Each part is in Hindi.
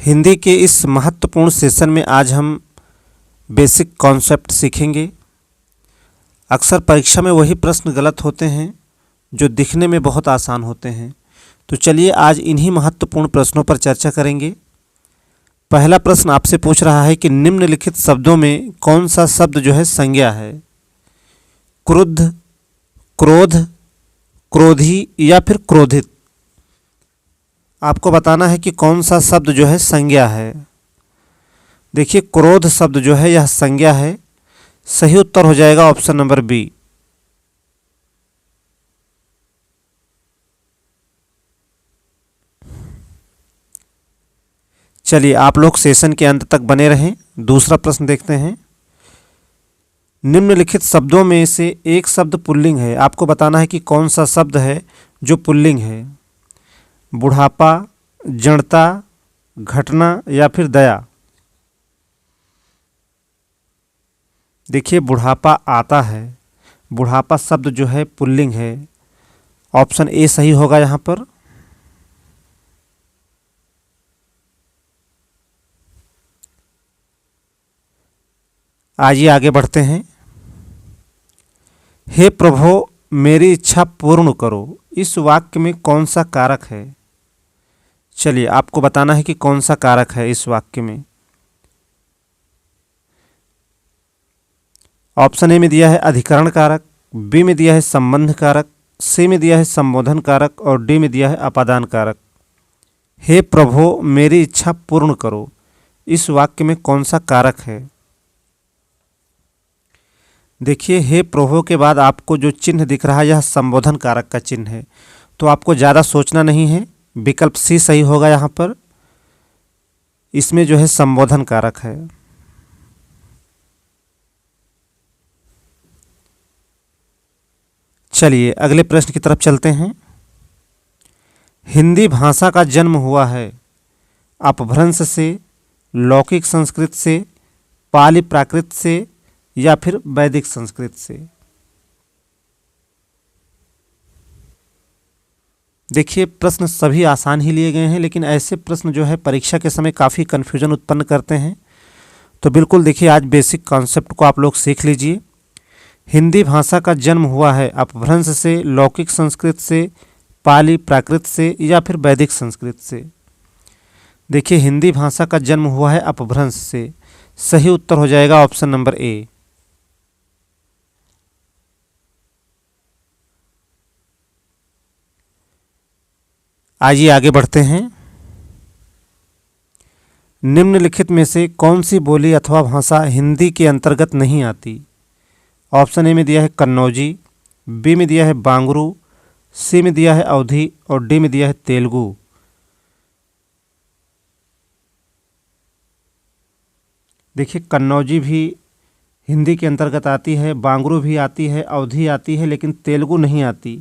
हिंदी के इस महत्वपूर्ण सेशन में आज हम बेसिक कॉन्सेप्ट सीखेंगे। अक्सर परीक्षा में वही प्रश्न गलत होते हैं जो दिखने में बहुत आसान होते हैं। तो चलिए आज इन्हीं महत्वपूर्ण प्रश्नों पर चर्चा करेंगे। पहला प्रश्न आपसे पूछ रहा है कि निम्नलिखित शब्दों में कौन सा शब्द जो है संज्ञा है? क्रुद्ध, क्रोध, क्रोधी या फिर क्रोधित। आपको बताना है कि कौन सा शब्द जो है संज्ञा है। देखिए, क्रोध शब्द जो है यह संज्ञा है। सही उत्तर हो जाएगा ऑप्शन नंबर बी। चलिए आप लोग सेशन के अंत तक बने रहें। दूसरा प्रश्न देखते हैं। निम्नलिखित शब्दों में से एक शब्द पुल्लिंग है। आपको बताना है कि कौन सा शब्द है जो पुल्लिंग है। बुढ़ापा, जड़ता, घटना या फिर दया। देखिए, बुढ़ापा आता है। बुढ़ापा शब्द जो है पुल्लिंग है। ऑप्शन ए सही होगा यहाँ पर। आइए आगे बढ़ते हैं। हे प्रभु मेरी इच्छा पूर्ण करो, इस वाक्य में कौन सा कारक है? चलिए आपको बताना है कि कौन सा कारक है इस वाक्य में। ऑप्शन ए में दिया है अधिकरण कारक, बी में दिया है संबंध कारक, सी में दिया है संबोधन कारक और डी में दिया है अपादान कारक। हे प्रभु मेरी इच्छा पूर्ण करो, इस वाक्य में कौन सा कारक है? देखिए, हे प्रभु के बाद आपको जो चिन्ह दिख रहा है यह संबोधन कारक का चिन्ह है। तो आपको ज़्यादा सोचना नहीं है। विकल्प सी सही होगा यहाँ पर। इसमें जो है संबोधन कारक है। चलिए अगले प्रश्न की तरफ चलते हैं। हिंदी भाषा का जन्म हुआ है अपभ्रंश से, लौकिक संस्कृत से, पाली प्राकृत से या फिर वैदिक संस्कृत से। देखिए, प्रश्न सभी आसान ही लिए गए हैं, लेकिन ऐसे प्रश्न जो है परीक्षा के समय काफ़ी कन्फ्यूजन उत्पन्न करते हैं। तो बिल्कुल देखिए, आज बेसिक कॉन्सेप्ट को आप लोग सीख लीजिए। हिंदी भाषा का जन्म हुआ है अपभ्रंश से, लौकिक संस्कृत से, पाली प्राकृत से या फिर वैदिक संस्कृत से। देखिए, हिंदी भाषा का जन्म हुआ है अपभ्रंश से। सही उत्तर हो जाएगा ऑप्शन नंबर ए। आइए आगे बढ़ते हैं। निम्नलिखित में से कौन सी बोली अथवा भाषा हिंदी के अंतर्गत नहीं आती? ऑप्शन ए में दिया है कन्नौजी, बी में दिया है बांगरू, सी में दिया है अवधी और डी में दिया है तेलुगु। देखिए, कन्नौजी भी हिंदी के अंतर्गत आती है, बांगरू भी आती है, अवधी आती है, लेकिन तेलुगु नहीं आती।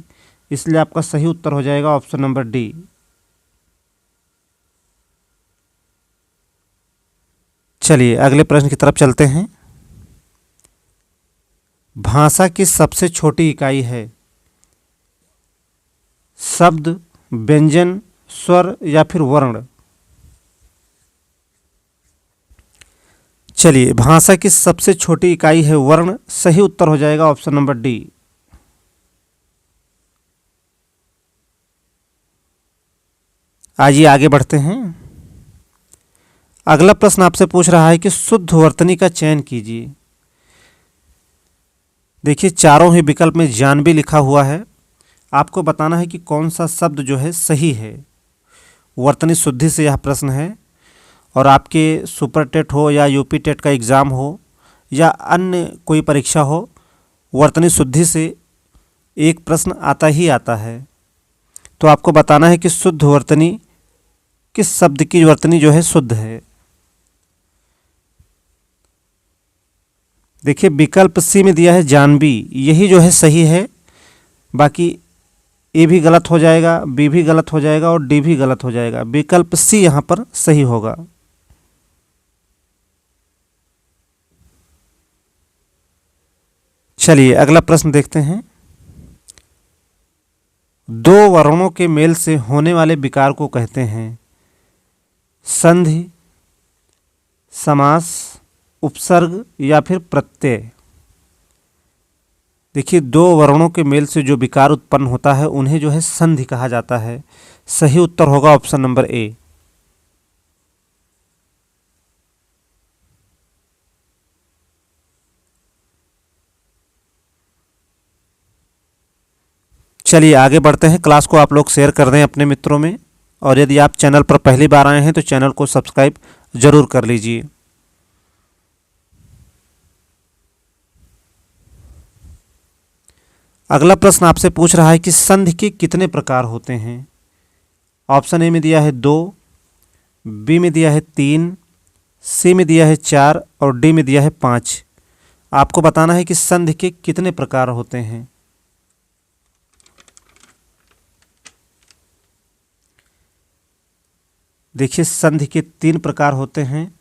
इसलिए आपका सही उत्तर हो जाएगा ऑप्शन नंबर डी। चलिए अगले प्रश्न की तरफ चलते हैं। भाषा की सबसे छोटी इकाई है? शब्द, व्यंजन, स्वर या फिर वर्ण। चलिए, भाषा की सबसे छोटी इकाई है वर्ण। सही उत्तर हो जाएगा ऑप्शन नंबर डी। आइए आगे बढ़ते हैं। अगला प्रश्न आपसे पूछ रहा है कि शुद्ध वर्तनी का चयन कीजिए। देखिए, चारों ही विकल्प में जानवी लिखा हुआ है। आपको बताना है कि कौन सा शब्द जो है सही है। वर्तनी शुद्धि से यह प्रश्न है और आपके सुपर टेट हो या यूपी टेट का एग्ज़ाम हो या अन्य कोई परीक्षा हो, वर्तनी शुद्धि से एक प्रश्न आता ही आता है। तो आपको बताना है कि शुद्ध वर्तनी, किस शब्द की वर्तनी जो है शुद्ध है। देखिए, विकल्प सी में दिया है जानवी, यही जो है सही है। बाकी ए भी गलत हो जाएगा, बी भी गलत हो जाएगा और डी भी गलत हो जाएगा। विकल्प सी यहाँ पर सही होगा। चलिए अगला प्रश्न देखते हैं। दो वर्णों के मेल से होने वाले विकार को कहते हैं संधि, समास, उपसर्ग या फिर प्रत्यय। देखिए, दो वर्णों के मेल से जो विकार उत्पन्न होता है उन्हें जो है संधि कहा जाता है। सही उत्तर होगा ऑप्शन नंबर ए। चलिए आगे बढ़ते हैं। क्लास को आप लोग शेयर कर दें अपने मित्रों में, और यदि आप चैनल पर पहली बार आए हैं तो चैनल को सब्सक्राइब जरूर कर लीजिए। अगला प्रश्न आपसे पूछ रहा है कि संधि के कितने प्रकार होते हैं। ऑप्शन ए में दिया है 2, बी में दिया है 3, सी में दिया है 4 और डी में दिया है 5। आपको बताना है कि संधि के कितने प्रकार होते हैं। देखिए, संधि के 3 प्रकार होते हैं: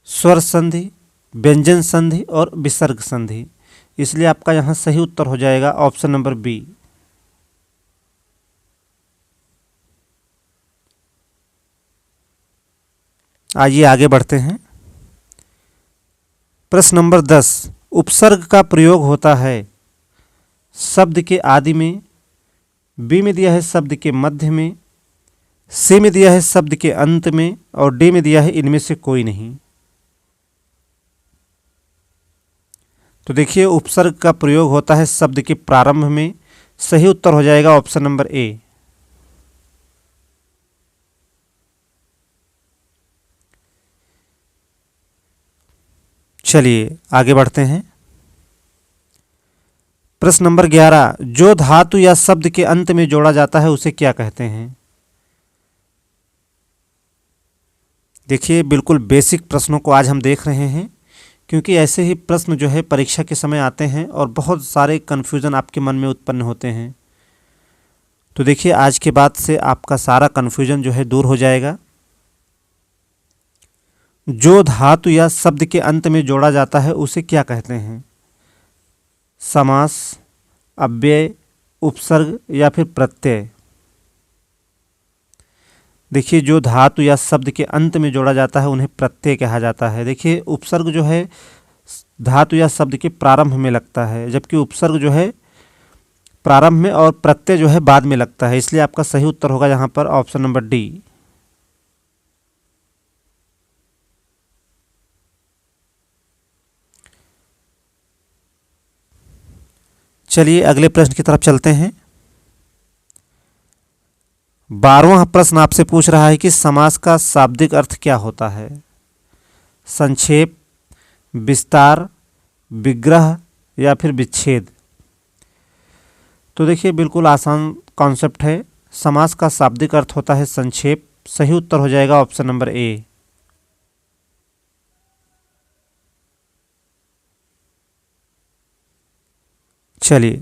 स्वर संधि, व्यंजन संधि और विसर्ग संधि। इसलिए आपका यहाँ सही उत्तर हो जाएगा ऑप्शन नंबर बी। आइए आगे बढ़ते हैं। प्रश्न नंबर 10, उपसर्ग का प्रयोग होता है शब्द के आदि में, बी में दिया है शब्द के मध्य में, सी में दिया है शब्द के अंत में और डी में दिया है इनमें से कोई नहीं। तो देखिए, उपसर्ग का प्रयोग होता है शब्द के प्रारंभ में। सही उत्तर हो जाएगा ऑप्शन नंबर ए। चलिए आगे बढ़ते हैं। प्रश्न नंबर 11, जो धातु या शब्द के अंत में जोड़ा जाता है उसे क्या कहते हैं। देखिए, बिल्कुल बेसिक प्रश्नों को आज हम देख रहे हैं, क्योंकि ऐसे ही प्रश्न जो है परीक्षा के समय आते हैं और बहुत सारे कन्फ्यूज़न आपके मन में उत्पन्न होते हैं। तो देखिए, आज के बाद से आपका सारा कन्फ्यूज़न जो है दूर हो जाएगा। जो धातु या शब्द के अंत में जोड़ा जाता है उसे क्या कहते हैं। समास, अव्यय, उपसर्ग या फिर प्रत्यय। देखिए, जो धातु या शब्द के अंत में जोड़ा जाता है उन्हें प्रत्यय कहा जाता है। देखिए, उपसर्ग जो है धातु या शब्द के प्रारंभ में लगता है, जबकि उपसर्ग जो है प्रारंभ में और प्रत्यय जो है बाद में लगता है। इसलिए आपका सही उत्तर होगा यहाँ पर ऑप्शन नंबर डी। चलिए अगले प्रश्न की तरफ चलते हैं। 12वां प्रश्न आपसे पूछ रहा है कि समास का शाब्दिक अर्थ क्या होता है। संक्षेप, विस्तार, विग्रह या फिर विच्छेद। तो देखिए, बिल्कुल आसान कॉन्सेप्ट है। समास का शाब्दिक अर्थ होता है संक्षेप। सही उत्तर हो जाएगा ऑप्शन नंबर ए। चलिए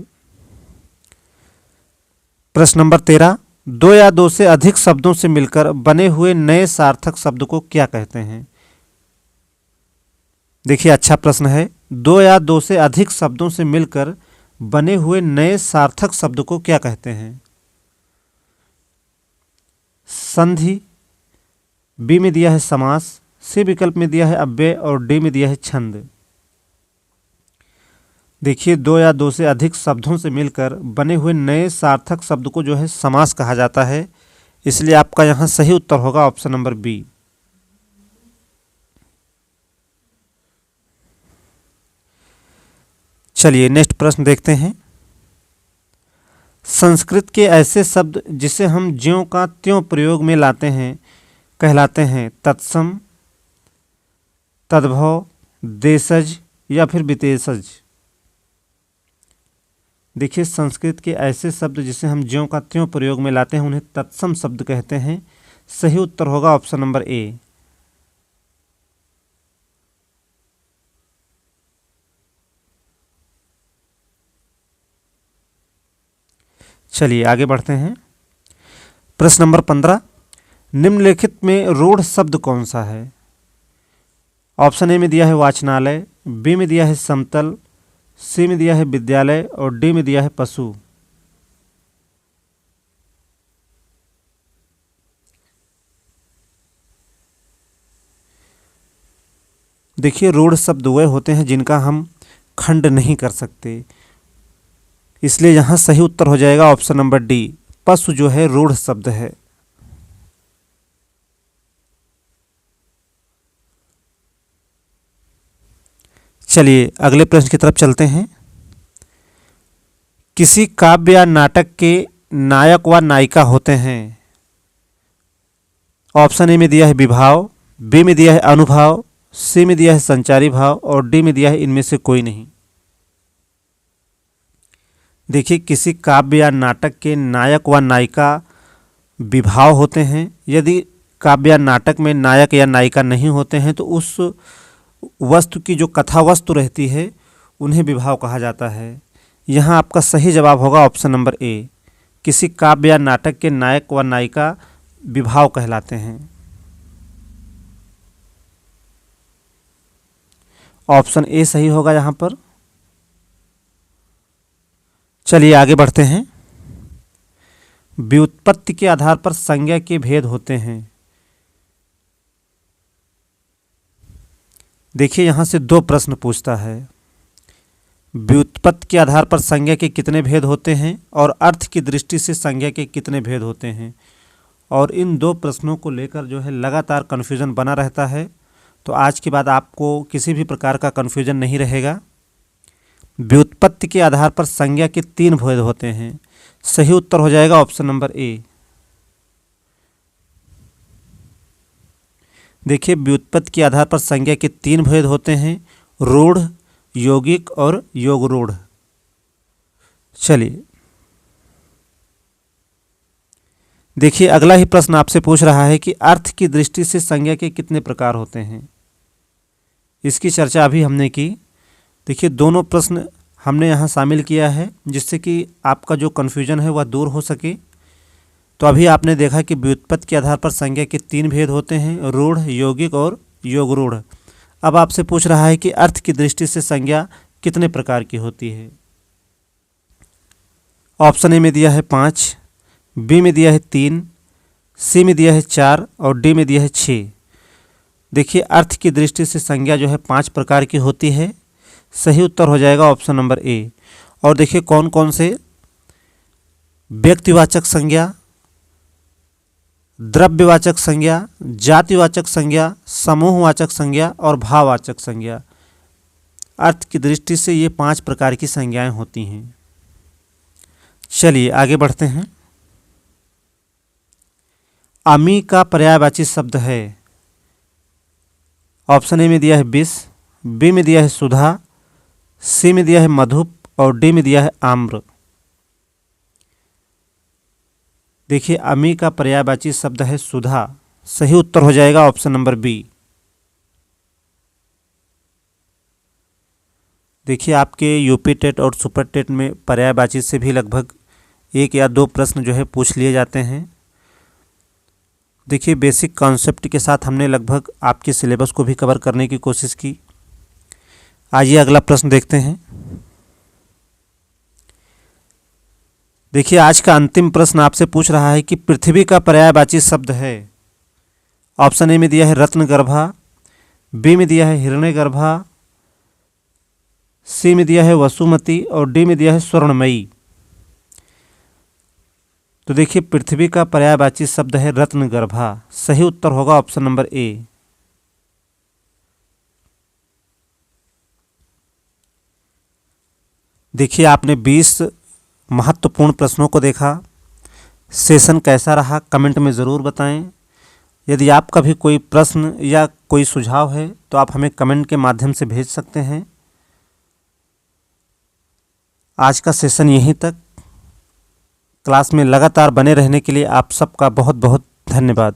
प्रश्न नंबर 13, दो या दो से अधिक शब्दों से मिलकर बने हुए नए सार्थक शब्द को क्या कहते हैं। देखिए, अच्छा प्रश्न है। दो या दो से अधिक शब्दों से मिलकर बने हुए नए सार्थक शब्द को क्या कहते हैं। संधि, बी में दिया है समास, सी विकल्प में दिया है अव्यय और डी में दिया है छंद। देखिए, दो या दो से अधिक शब्दों से मिलकर बने हुए नए सार्थक शब्द को जो है समास कहा जाता है। इसलिए आपका यहाँ सही उत्तर होगा ऑप्शन नंबर बी। चलिए नेक्स्ट प्रश्न देखते हैं। संस्कृत के ऐसे शब्द जिसे हम ज्यों का त्यों प्रयोग में लाते हैं कहलाते हैं तत्सम, तद्भव, देशज या फिर विदेशज। देखिए, संस्कृत के ऐसे शब्द जिसे हम ज्यों का त्यों प्रयोग में लाते हैं उन्हें तत्सम शब्द कहते हैं। सही उत्तर होगा ऑप्शन नंबर ए। चलिए आगे बढ़ते हैं। प्रश्न नंबर 15, निम्नलिखित में रूढ़ शब्द कौन सा है। ऑप्शन ए में दिया है वाचनालय, बी में दिया है समतल, सी में दिया है विद्यालय और डी में दिया है पशु। देखिए रूढ़ शब्द वे होते हैं जिनका हम खंड नहीं कर सकते, इसलिए यहाँ सही उत्तर हो जाएगा ऑप्शन नंबर डी, पशु जो है रूढ़ शब्द है। चलिए अगले प्रश्न की तरफ चलते हैं। किसी काव्य या नाटक के नायक व नायिका होते हैं। ऑप्शन ए में दिया है विभाव, बी में दिया है अनुभाव, सी में दिया है संचारी भाव और डी में दिया है इनमें से कोई नहीं। देखिए किसी काव्य या नाटक के नायक व नायिका विभाव होते हैं। यदि काव्य या नाटक में नायक या नायिका नहीं होते हैं तो उस वस्तु की जो कथा वस्तु रहती है उन्हें विभाव कहा जाता है। यहाँ आपका सही जवाब होगा ऑप्शन नंबर ए, किसी काव्य या नाटक के नायक व नायिका विभाव कहलाते हैं। ऑप्शन ए सही होगा यहाँ पर। चलिए आगे बढ़ते हैं। व्युत्पत्ति के आधार पर संज्ञा के भेद होते हैं। देखिए यहाँ से दो प्रश्न पूछता है, व्युत्पत्ति के आधार पर संज्ञा के कितने भेद होते हैं और अर्थ की दृष्टि से संज्ञा के कितने भेद होते हैं। और इन दो प्रश्नों को लेकर जो है लगातार कन्फ्यूज़न बना रहता है, तो आज के बाद आपको किसी भी प्रकार का कन्फ्यूज़न नहीं रहेगा। व्युत्पत्ति के आधार पर संज्ञा के तीन भेद होते हैं। सही उत्तर हो जाएगा ऑप्शन नंबर ए। देखिए व्युत्पत्ति के आधार पर संज्ञा के तीन भेद होते हैं, रूढ़, यौगिक और योग रूढ़। चलिए देखिए अगला ही प्रश्न आपसे पूछ रहा है कि अर्थ की दृष्टि से संज्ञा के कितने प्रकार होते हैं। इसकी चर्चा अभी हमने की। देखिए दोनों प्रश्न हमने यहाँ शामिल किया है जिससे कि आपका जो कन्फ्यूजन है वह दूर हो सके। तो अभी आपने देखा कि व्युत्पत्ति के आधार पर संज्ञा के तीन भेद होते हैं, रूढ़, यौगिक और योग रूढ़। अब आपसे पूछ रहा है कि अर्थ की दृष्टि से संज्ञा कितने प्रकार की होती है। ऑप्शन ए में दिया है 5, बी में दिया है 3, सी में दिया है 4 और डी में दिया है 6। देखिए अर्थ की दृष्टि से संज्ञा जो है 5 प्रकार की होती है। सही उत्तर हो जाएगा ऑप्शन नंबर ए। और देखिए कौन कौन से, व्यक्तिवाचक संज्ञा, द्रव्यवाचक संज्ञा, जातिवाचक संज्ञा, समूहवाचक संज्ञा और भाववाचक संज्ञा। अर्थ की दृष्टि से ये 5 प्रकार की संज्ञाएं होती हैं। चलिए आगे बढ़ते हैं। अमी का पर्यायवाची शब्द है। ऑप्शन ए में दिया है विष, बी में दिया है सुधा, सी में दिया है मधुप और डी में दिया है आम्र। देखिए अमी का पर्यायवाची शब्द है सुधा। सही उत्तर हो जाएगा ऑप्शन नंबर बी। देखिए आपके यूपी टेट और सुपर टेट में पर्यायवाची से भी लगभग 1 या 2 प्रश्न जो है पूछ लिए जाते हैं। देखिए बेसिक कॉन्सेप्ट के साथ हमने लगभग आपके सिलेबस को भी कवर करने की कोशिश की। आइए अगला प्रश्न देखते हैं। देखिए आज का अंतिम प्रश्न आपसे पूछ रहा है कि पृथ्वी का पर्यायवाची शब्द है। ऑप्शन ए में दिया है रत्नगर्भा, बी में दिया है हिरण्यगर्भा, सी में दिया है वसुमती और डी में दिया है स्वर्णमयी। तो देखिए पृथ्वी का पर्यायवाची शब्द है रत्नगर्भा। सही उत्तर होगा ऑप्शन नंबर ए। देखिए आपने 20 महत्वपूर्ण प्रश्नों को देखा। सेशन कैसा रहा कमेंट में ज़रूर बताएं। यदि आपका भी कोई प्रश्न या कोई सुझाव है तो आप हमें कमेंट के माध्यम से भेज सकते हैं। आज का सेशन यहीं तक। क्लास में लगातार बने रहने के लिए आप सबका बहुत बहुत धन्यवाद।